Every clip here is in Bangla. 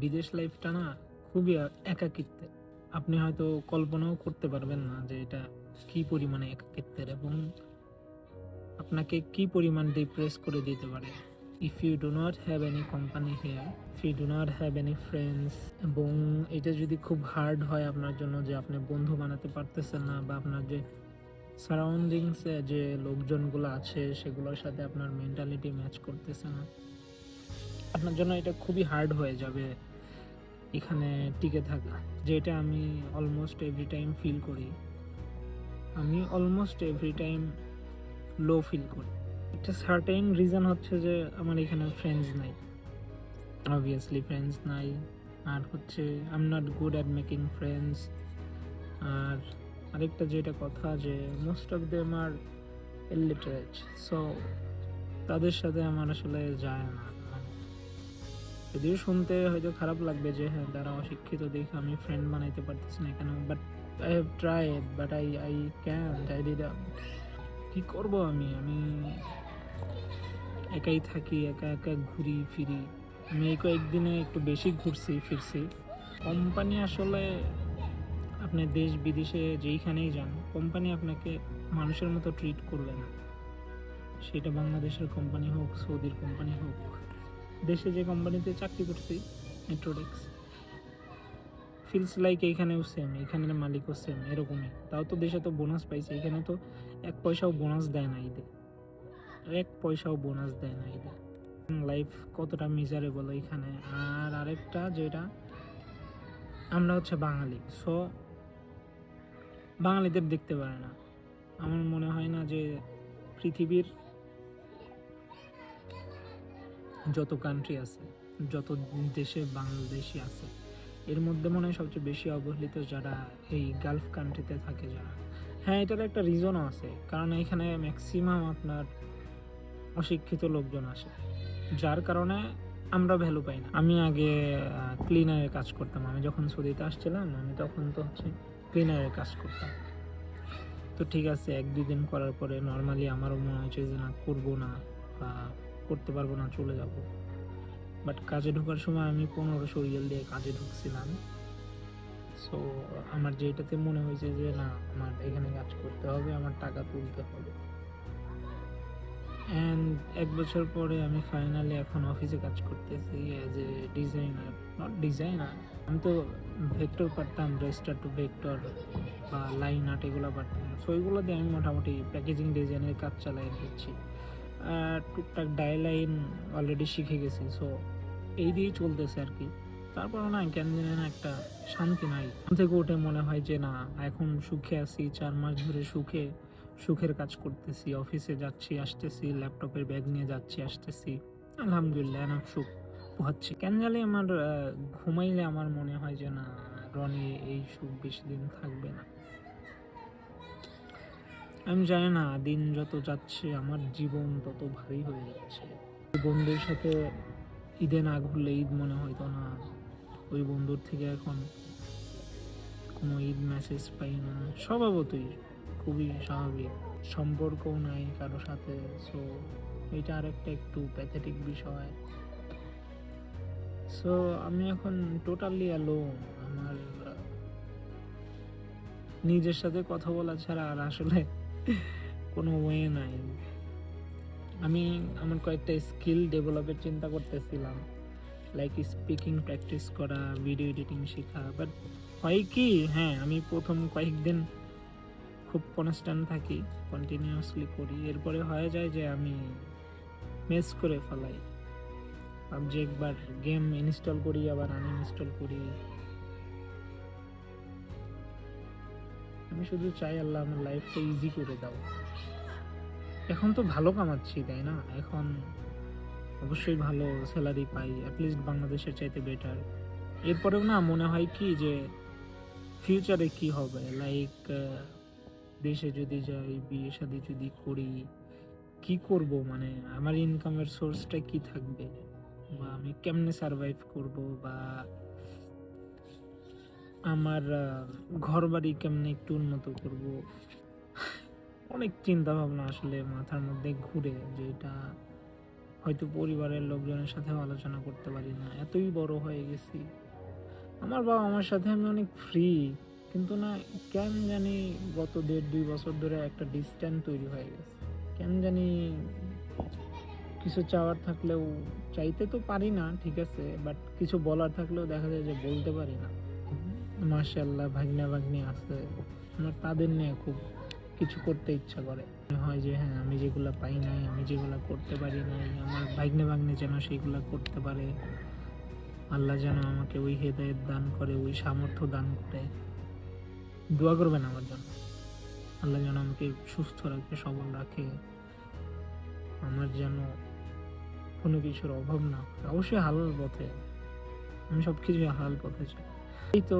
বিদেশ লাইফটা না খুবই একাকিত্বের। আপনি হয়তো কল্পনাও করতে পারবেন না যে এটা কি পরিমাণে একাকিত্বের এবং আপনাকে কি পরিমাণ ডিপ্রেস করে দিতে পারে। If you do not have any company here, if you do not have any friends, এবং এটা যদি খুব হার্ড হয় আপনার জন্য যে আপনি বন্ধু বানাতে পারতেছেন না, বা আপনার যে সারাউন্ডিংসে যে লোকজনগুলো আছে সেগুলোর সাথে আপনার মেন্টালিটি ম্যাচ করতেছে না, আপনার জন্য এটা খুবই হার্ড হয়ে যাবে এখানে টিকে থাকা। যেটা আমি অলমোস্ট এভরি টাইম ফিল করি। আমি almost every time low feel করি। একটা সার্টেন রিজন হচ্ছে যে আমার এখানে ফ্রেন্ডস নাই, অবভিয়াসলি ফ্রেন্ডস নাই। আর হচ্ছে I am not good at making friends. আর আরেকটা যেটা কথা যে most of them are illiterate, so তাদের সাথে আমার আসলে যায় না। মানে যদিও শুনতে হয়তো খারাপ লাগবে যে হ্যাঁ তারা অশিক্ষিত দেখে আমি ফ্রেন্ড বানাইতে পারতেছি না কেন, but I have tried, but I can I did. কি করব আমি আমি একাই থাকি, একা একা ঘুরি ফিরি। আমি এই কয়েকদিনে একটু বেশি ঘুরছি ফিরছি। কোম্পানি আসলে আপনি দেশ বিদেশে যেইখানেই যান, কোম্পানি আপনাকে মানুষের মতো ট্রিট করবে না। সেটা বাংলাদেশের কোম্পানি হোক, সৌদির কোম্পানি হোক। দেশে যে কোম্পানিতে চাকরি করছি, মেট্রোডেক্স, ফিলস লাইক এইখানেও সেম, এইখানের মালিকও সেম, এরকমই। তাও তো দেশে তো বোনাস পাইছে, এখানে তো 1 পয়সাও বোনাস দেয় না ঈদে। 1 পয়সাও বোনাস দেয় না ঈদে। লাইফ কতটা মিজারেবল এখানে। আর আরেকটা যেটা, আমরা হচ্ছে বাঙালি, সো বাঙালিদের দেখতে পারে না। আমার মনে হয় না যে পৃথিবীর যত কান্ট্রি আছে, যত দেশে বাংলাদেশি আছে, এর মধ্যে মনে হয় সবচেয়ে বেশি অবহেলিত যারা এই গালফ কান্ট্রিতে থাকে যারা। হ্যাঁ, এটার একটা রিজনও আছে, কারণ এখানে ম্যাক্সিমাম আপনার অশিক্ষিত লোকজন আসে, যার কারণে আমরা ভ্যালু পাই না। আমি আগে ক্লিনারের কাজ করতাম। আমি যখন সৌদিতে আসছিলাম, আমি তখন তো হচ্ছে ক্লিনারের কাজ করতাম। তো ঠিক আছে, 1-2 দিন করার পরে নর্মালি আমারও মনে হয়েছে যে না, করবো না বা করতে পারবো না, চলে যাব। বাট কাজে ঢোকার সময় আমি 1500 রিয়াল দিয়ে কাজে ঢুকছিলাম। সো আমার যেটাতে মনে হয়েছে যে না, আমার এখানে কাজ করতে হবে, আমার টাকা তুলতে হবে। অ্যান্ড 1 বছর পরে আমি ফাইনালি এখন অফিসে কাজ করতেছি as a designer. Not designer, আমি তো ভেক্টর পারতাম, রেজিস্টার টু ভেক্টর বা লাইন আর্ট এগুলো পারতাম। সো এগুলো দিয়ে আমি মোটামুটি প্যাকেজিং ডিজাইনের কাজ চালাই দিচ্ছি। আর টুকটাক ডাইলাইন অলরেডি শিখে গেছি। সো এই দিয়েই চলতেছে আর কি। তারপরও না, কেন জানি না একটা শান্তি নাই। ঘুম থেকে উঠে মনে হয় যে না, এখন সুখে আছি, 4 মাস ধরে সুখের কাজ করতেছি, অফিসে যাচ্ছি আসতেছি, ল্যাপটপের ব্যাগ নিয়ে যাচ্ছি আসতেছি, আলহামদুলিল্লাহ এনাফ সুখ পোহাচ্ছি। কেন জানি আমার ঘুমাইলে আমার মনে হয় যে না, রনি এই সুখ বেশি দিন থাকবে না। আমি জানি না, দিন যত যাচ্ছে আমার জীবন তত ভারী হয়ে যাচ্ছে। বন্ধুর সাথে ঈদে না ঘুরলে ঈদ মনে হইতো না। ওই বন্ধুর থেকে এখন কোনো ঈদ মেসেজ পাই না, স্বভাবতই খুবই স্বাভাবিক। সম্পর্কও নাই কারো সাথে। সো এটা আরেকটা একটু প্যাথেটিক বিষয়। সো আমি এখন টোটালি অ্যালোন। আমার নিজের সাথে কথা বলা ছাড়া আর আসলে কোনো ওয়ে নাই। আমি আমার কয়েকটা স্কিল ডেভেলপের চিন্তা করতেছিলাম, লাইক স্পিকিং প্র্যাকটিস করা, ভিডিও এডিটিং শেখা। বাট হয় কি, হ্যাঁ আমি প্রথম কয়েকদিন খুব কনস্ট্যান্ট থাকি, কন্টিনিউয়াসলি করি, এরপরে হয়ে যায় যে আমি মেস করে ফেলাই। পাবজি একবার গেম ইনস্টল করি, আবার আনইনস্টল করি। আমি শুধু চাই আল্লাহ আমার লাইফটা ইজি করে দাও। এখন তো ভালো কামাচ্ছি, তাই না? এখন অবশ্যই ভালো স্যালারি পাই, অ্যাটলিস্ট বাংলাদেশের চাইতে বেটার। এরপরেও না মনে হয় কি যে ফিউচারে কি হবে, লাইক দেশে যদি যাই, বিয়ে শাদী যদি করি, কি করব? মানে আমার ইনকামের সোর্সটা কি থাকবে, বা আমি কেমনে সারভাইভ করব, বা আমার ঘর বাড়ি কেমনে একটু উন্নত করব। অনেক চিন্তা ভাবনা আসলে মাথার মধ্যে ঘুরে, যে এটা হয়তো পরিবারের লোকজনের সাথেও আলোচনা করতে পারি না, এতই বড় হয়ে গেছি। আমার বাবা আমার সাথে আমি অনেক ফ্রি, কিন্তু না, কেন জানি গত 1.5-2 বছর ধরে একটা ডিসট্যান্স তৈরি হয়ে গেছে। কেন জানি কিছু চাওয়ার থাকলেও চাইতে তো পারি না, ঠিক আছে, বাট কিছু বলার থাকলেও দেখা যায় যে বলতে পারি না। মাশাআল্লাহ ভাগ্না ভাগ্নি আছে, আমার তাদের নিয়ে খুব কিছু করতে ইচ্ছা করে। মনে হয় যে হ্যাঁ, আমি যেগুলা পাই নাই, আমি যেগুলা করতে পারি নাই, আমার ভাগ্নে ভাগ্নি যেন সেগুলা করতে পারে। আল্লাহ যেন আমাকে ওই হেদায়েত দান করে, ওই সামর্থ্য দান করে। দোয়া করবেন আমার জন্য। আল্লাহ যেন আমাকে সুস্থ রাখে, সবল রাখে। আমার যেন কোনো কিছুর অভাব না হয়। অবশ্যই হালাল পথে, আমি সব কিছুই হালাল পথে চাই। এই তো,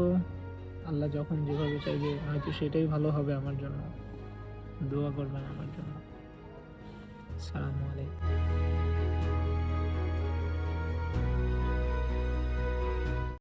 আল্লাহ যখন যেভাবে চাইবে হয়তো সেটাই ভালো হবে আমার জন্য। দোয়া করবেন আমার জন্য। আসসালামু আলাইকুম।